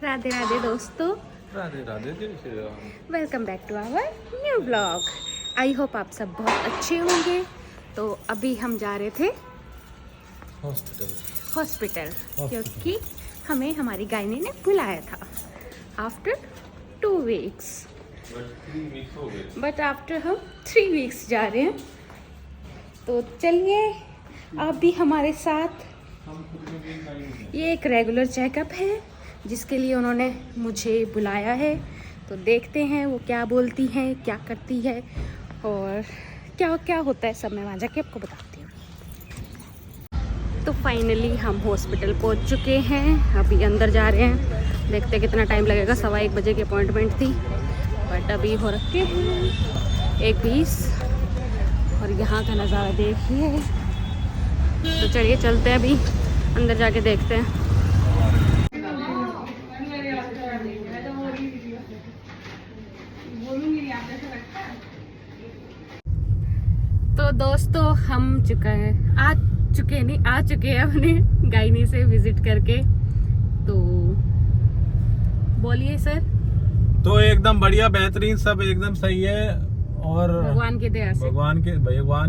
राधे राधे दोस्तों, राधे राधे जय Shri Ram. Welcome back to our new blog. I hope आप सब बहुत अच्छे होंगे। तो अभी हम जा रहे थे हॉस्पिटल क्योंकि हमें हमारी गायनी ने बुलाया था आफ्टर 2 वीक्स। बट आफ्टर हम 3 वीक्स जा रहे हैं। तो चलिए आप भी हमारे साथ। ये एक रेगुलर चेकअप है जिसके लिए उन्होंने मुझे बुलाया है। तो देखते हैं वो क्या बोलती हैं, क्या करती है और क्या क्या होता है, सब मैं वहाँ जाके आपको बताती हूँ। तो फाइनली हम हॉस्पिटल पहुँच चुके हैं। अभी अंदर जा रहे हैं, देखते हैं कितना टाइम लगेगा। 1:15 बजे की अपॉइंटमेंट थी बट अभी हो रखे हैं 1:20। और यहाँ का नज़ारा देखिए। तो चलिए चलते हैं, अभी अंदर जाके देखते हैं। तो दोस्तों हम आ चुके हैं अपने गायनी से विजिट करके। तो बोलिए सर। तो एकदम बढ़िया, बेहतरीन, सब एकदम सही है। और भगवान की दया से, भगवान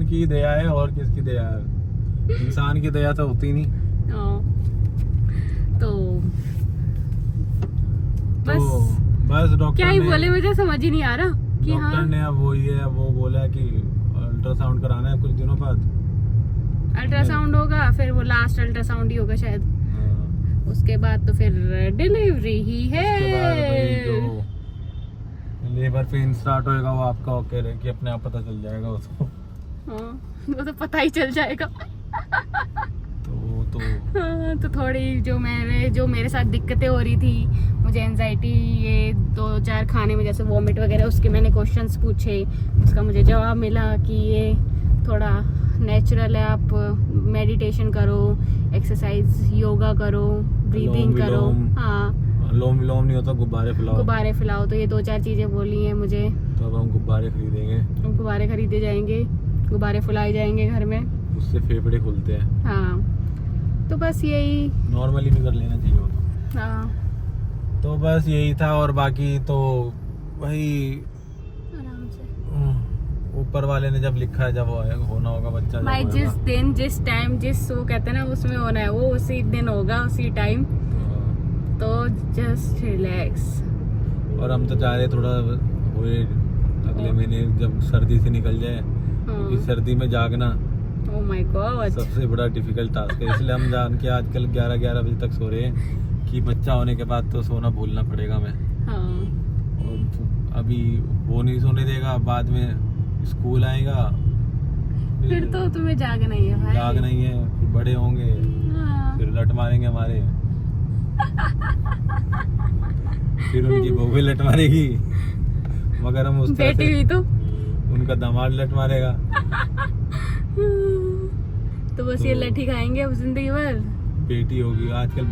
की दया है। और किसकी दया है? इंसान की दया तो होती नहीं। तो बस डॉक्टर क्या ही बोले, मुझे समझ ही नहीं आ रहा कि डॉक्टर ने अब वो बोला कि अल्ट्रासाउंड कराना है कुछ दिनों बाद। अल्ट्रासाउंड होगा, फिर वो लास्ट अल्ट्रासाउंड ही होगा शायद। उसके बाद तो फिर डिलीवरी ही है। उसके बाद भाई जो लेबर पेन स्टार्ट होएगा वो आपका ओके रहे कि अपने आप पता चल जाएगा उसको। वो तो पता ही चल जाएगा। तो थोड़ी जो मेरे साथ दिक्कतें हो रही थी, मुझे एंजाइटी, ये 2-4 खाने में जैसे वॉमिट वगैरह, उसके मैंने क्वेश्चंस पूछे। उसका मुझे जवाब मिला कि ये थोड़ा नेचुरल है, आप मेडिटेशन करो, एक्सरसाइज, योगा करो, ब्रीदिंग करो। हाँ, लोम नहीं होता, गुब्बारे फैलाओ। तो ये 2-4 चीजें बोली हैं मुझे। तो अब हम गुब्बारे खरीदेंगे। गुब्बारे खरीदे जाएंगे, गुब्बारे फुलाए जाएंगे घर में, उससे फेफड़े खुलते हैं। हाँ, तो बस यही नॉर्मली भी कर लेना चाहिए वो तो। हाँ, तो बस यही था। और बाकी तो वही आराम से ऊपर वाले ने जब लिखा है, जब होना होगा बच्चा, भाई जिस दिन, जिस टाइम, जिस वो कहते हैं ना उसमें होना है, वो उसी दिन होगा, उसी टाइम। तो जस्ट रिलैक्स। और हम तो चाह रहे थोड़ा हुए अगले महीने जब सर्दी से निकल जाए, क्योंकि सर्दी में जागना ओह माय गॉड सबसे बड़ा डिफिकल्ट टास्क है। इसलिए हम जान के आजकल 11 बजे तक सो रहे हैं कि बच्चा होने के बाद तो सोना भूलना पड़ेगा हमें। हाँ। और अभी वो नहीं सोने देगा, बाद में स्कूल आएगा फिर तो तुम्हें जागना ही है भाई। जागना ही है, फिर बड़े होंगे। हाँ। फिर लट मारेंगे हमारे। फिर उनकी बहू भी लट मारेगी, मगर हम उस बेटी हुई तो उनका दामाद लट मारेगा। तो बस ये लठी खाएंगे अब जिंदगी भर। बेटी होगी आजकल,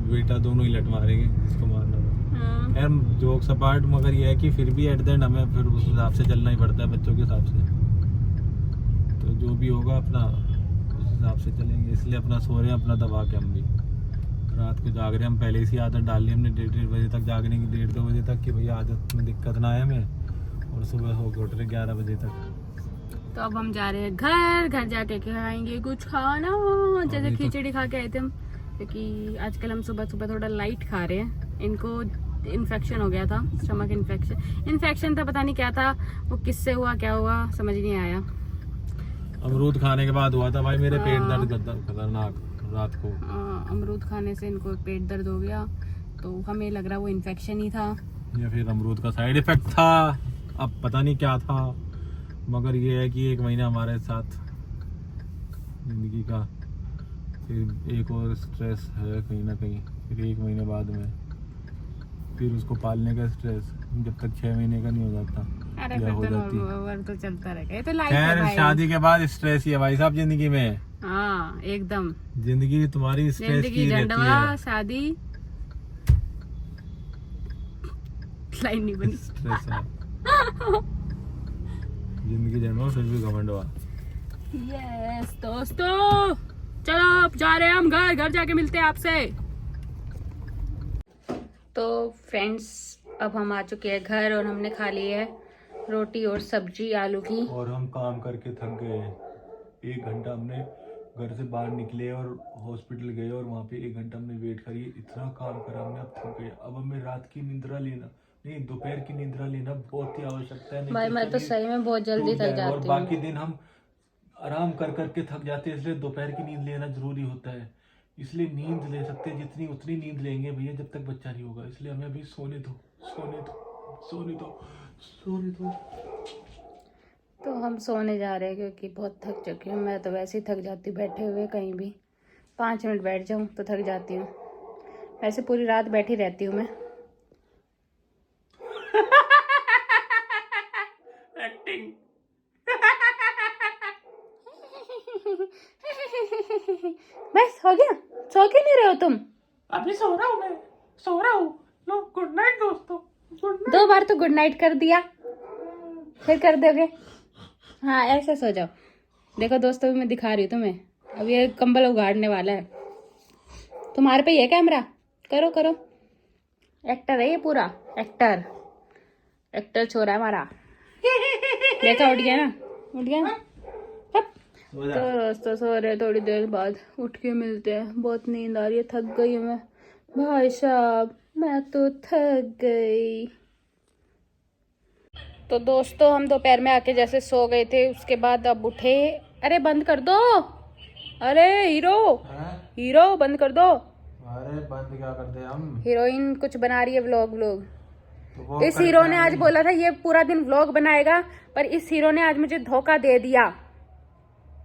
बेटा दोनों ही लट मारेंगे, इसको मारना। हाँ। खैर जोक्स अपार्ट, मगर ये है कि फिर भी एट द एंड हमें फिर उस हिसाब से चलना ही पड़ता है, बच्चों के हिसाब से। तो जो भी होगा अपना उस हिसाब से चलेंगे। इसलिए अपना सो रहे हैं, अपना दबा के। हम भी रात को जाग रहे हैं। हम पहले ही आदत डाल ली हमने 1:30 बजे तक जागने की, 1:30-2 बजे तक, कि भैया आदत में दिक्कत ना आए हमें। और सुबह होकर उठ रहे 11 बजे तक। तो अब हम जा रहे हैं घर जाके खाएंगे कुछ खाना, जैसे खिचड़ी खा के आए थे हम, क्योंकि आजकल हम सुबह थोड़ा लाइट खा रहे हैं। इनको इन्फेक्शन हो गया था, स्टमक इन्फेक्शन था, पता नहीं क्या था वो, किससे हुआ, क्या हुआ, समझ नहीं आया। अमरूद खाने के बाद हुआ था भाई, मेरे पेट दर्द खतरनाक रात को। अमरूद खाने से इनको पेट दर्द हो गया, तो हमें लग रहा वो इन्फेक्शन ही था या फिर अमरूद का साइड इफेक्ट था। अब पता नहीं क्या था, मगर ये है कि 1 महीना हमारे साथ जिंदगी का, फिर एक और स्ट्रेस है कहीं ना कहीं। फिर 1 महीने बाद में फिर उसको पालने का स्ट्रेस, जब तक 6 महीने का नहीं हो जाता। अरे या हो फिर जाती तो चलता रहेगा, ये तो लाइफ है खैर। भाई। शादी के बाद स्ट्रेस ही है भाई साहब जिंदगी में। हाँ एकदम, जिंदगी तुम्हारी स्ट्रेस की रहती है। शादी लाइन नहीं बनी। स्ट्रेस है जिंदगी जन्मो फिर भी घमंड हुआ। यस दोस्तों, चलो अब जा रहे हैं हम घर जाके मिलते हैं आपसे। तो फ्रेंड्स अब हम आ चुके हैं घर और हमने खा ली है रोटी और सब्जी आलू की। और हम काम करके थक गए। 1 घंटा हमने घर से बाहर निकले और हॉस्पिटल गए और वहाँ पे 1 घंटा हमने वेट करी। इतना काम करा हमने, अब थक गए। अब हमें रात की निंद्रा लेना नहीं, दोपहर की निंद्रा लेना बहुत ही आवश्यकता है। नहीं भाई मैं तो सही में बहुत जल्दी थक और जाती हूँ। बाकी दिन हम आराम कर करके थक जाते हैं, इसलिए दोपहर की नींद लेना जरूरी होता है। इसलिए नींद ले सकते हैं जितनी, उतनी नींद लेंगे भैया जब तक बच्चा नहीं होगा। इसलिए हमें अभी सोने दो, सोने दो, सोने दो, सोने दो। तो हम सोने जा रहे हैं क्योंकि बहुत थक चुकी हूँ। मैं तो वैसे ही थक जाती हूँ बैठे हुए, कहीं भी 5 मिनट बैठ जाऊँ तो थक जाती हूँ। वैसे पूरी रात बैठी रहती हूँ मैं। एक्टिंग। बस हो गया, सो क्यों नहीं रहे हो तुम? अभी सो रहा हूँ, मैं सो रहा हूँ। लो गुड नाइट दोस्तों, गुड नाइट। 2 बार तो गुड नाइट कर दिया, फिर कर दोगे? हाँ ऐसे सो जाओ। देखो दोस्तों मैं दिखा रही हूँ तुम्हें, अब ये कंबल उगाड़ने वाला है। तुम्हारे पे ये कैमरा, करो करो। एक्टर है ये पूरा, एक्टर छोरा है हमारा। देखा उठ गया ना, उठ गया ना। तो दोस्तों सो रहे, थोड़ी देर बाद उठ के मिलते हैं। बहुत नींद आ रही है, थक गई हूँ मैं भाई साहब, मैं तो थक गई। तो दोस्तों हम दोपहर में आके जैसे सो गए थे, उसके बाद अब उठे। अरे बंद कर दो, अरे हीरो बंद कर दो। अरे बंद क्या करते हैं हम? हीरोइन कुछ बना रही है व्लॉग। तो इस हीरो ने आज बोला था ये पूरा दिन व्लॉग बनाएगा, पर इस हीरो ने आज मुझे धोखा दे दिया।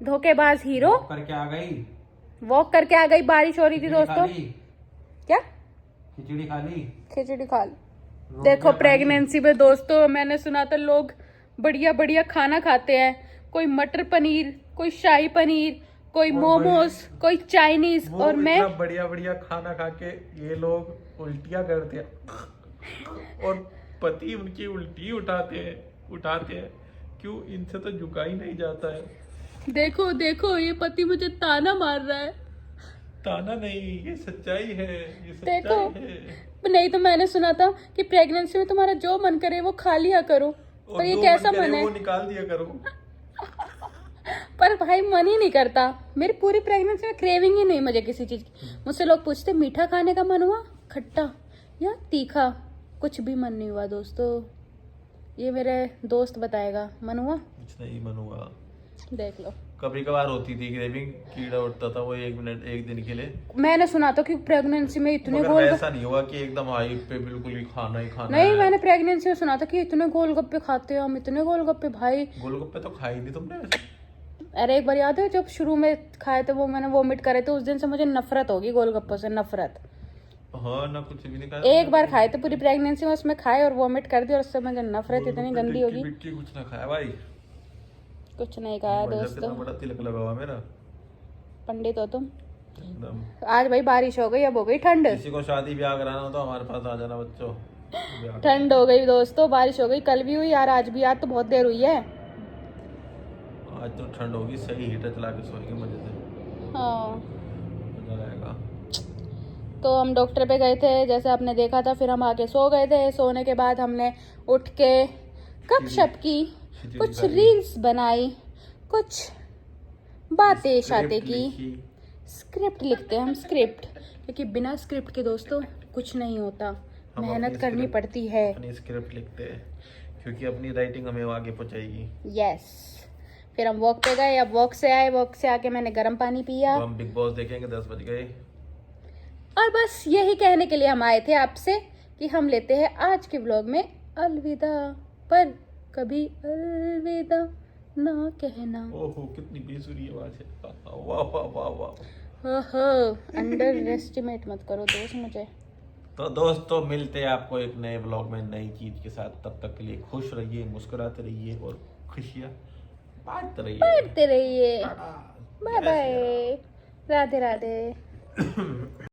धोखेबाज हीरो। वॉक करके आ गई, बारिश हो रही थी दोस्तों। क्या खिचड़ी खा ली। देखो प्रेगनेंसी में दोस्तों मैंने सुना था लोग बढ़िया बढ़िया खाना खाते हैं। कोई मटर पनीर, कोई शाही पनीर, कोई मोमोज, कोई चाइनीज, और मैं बढ़िया बढ़िया खाना खा के ये लोग उल्टियां करते हैं और पति उनकी उल्टी उठाते हैं। क्यों? इनसे तो झुका ही नहीं जाता है। देखो देखो ये पति मुझे ताना मार रहा है। ताना नहीं, ये सच्चाई है, ये सच्चाई देखो है। नहीं तो मैंने सुना था कि प्रेगनेंसी में तुम्हारा जो मन करे वो खा लिया करो, पर ये कैसा मन है? वो निकाल दिया करो। पर भाई मन ही नहीं करता। मेरी पूरी प्रेगनेंसी में क्रेविंग ही नहीं मुझे किसी चीज की। मुझसे लोग पूछते मीठा खाने का मन हुआ, खट्टा या तीखा? कुछ भी मन नहीं हुआ दोस्तों। ये मेरे दोस्त बताएगा मन हुआ। कुछ नहीं मन हुआ, देख लो। कभी कभार होती थी क्रेविंग, कीड़ा उठता था वो 1 मिनट 1 दिन के लिए। मैंने सुना था कि प्रेगनेंसी में इतने ऐसा नहीं हुआ कि एकदम हाई पे बिल्कुल ही खाना ही खाना नहीं है। मैंने प्रेगनेंसी में सुना था कि इतने गोलगप्पे खाते हैं हम, इतने गोलगप्पे भाई। गोलगप्पे तो खाए नहीं तुमने वैसे? अरे एक बार याद है जब शुरू में खाए थे वो मैंने वोमिट करे थे, उस दिन से मुझे नफरत होगी गोलगप्पों से, नफरत। हाँ ना, कुछ भी नहीं खाया। एक बार खाए थे पूरी प्रेगनेंसी में, उसमें खाए और वोमिट कर दी और उससे मुझे नफरत इतनी गंदी होगी। कुछ ना खाया भाई, कुछ नहीं खाया दोस्तों। बड़ा तिलक लगा हुआ मेरा। पंडित हो तुम एकदम। आज भाई बारिश हो गई, अब हो गई ठंड। किसी को शादी ब्याह कराना हो तो हमारे पास आ जाना बच्चों। ठंड हो गई दोस्तों, बारिश हो गई, कल भी हुई यार, आज भी। यार तो बहुत देर हुई है। आज तो ठंड होगी, सही हीटर चला के सोएंगे मजे से। हाँ मजा आएगा। तो हम डॉक्टर पे गए थे जैसे आपने देखा था, फिर हम आके सो गए थे। सोने के बाद हमने उठ के गपशप की, कुछ रील्स बनाई, कुछ बातें शाते की। स्क्रिप्ट लिखते हैं हम, स्क्रिप्ट, क्योंकि बिना स्क्रिप्ट के दोस्तों कुछ नहीं होता, मेहनत करनी पड़ती है। अपनी स्क्रिप्ट लिखते हैं क्योंकि अपनी राइटिंग हमें आगे पहुंचाएगी। यस। फिर हम वॉक पे गए, अब वॉक से आए, वॉक से आके मैंने गर्म पानी पिया। हम बिग बॉस देखेंगे, 10 बज गए। और बस यही कहने के लिए हम आए थे आपसे कि हम लेते हैं आज के व्लॉग में अलविदा, पर कभी अलविदा ना कहना। ओहो कितनी बेसुरी आवाज है। वाह वाह वाह वाह। ओहो अंडर एस्टिमेट मत करो दोस्त मुझे। तो दोस्तों मिलते हैं आपको एक नए व्लॉग में नई चीज के साथ। तब तक के लिए खुश रहिए, मुस्कुराते रहिए और खुशियाँ बांटते रहिए। Bye bye, Radhe Radhe.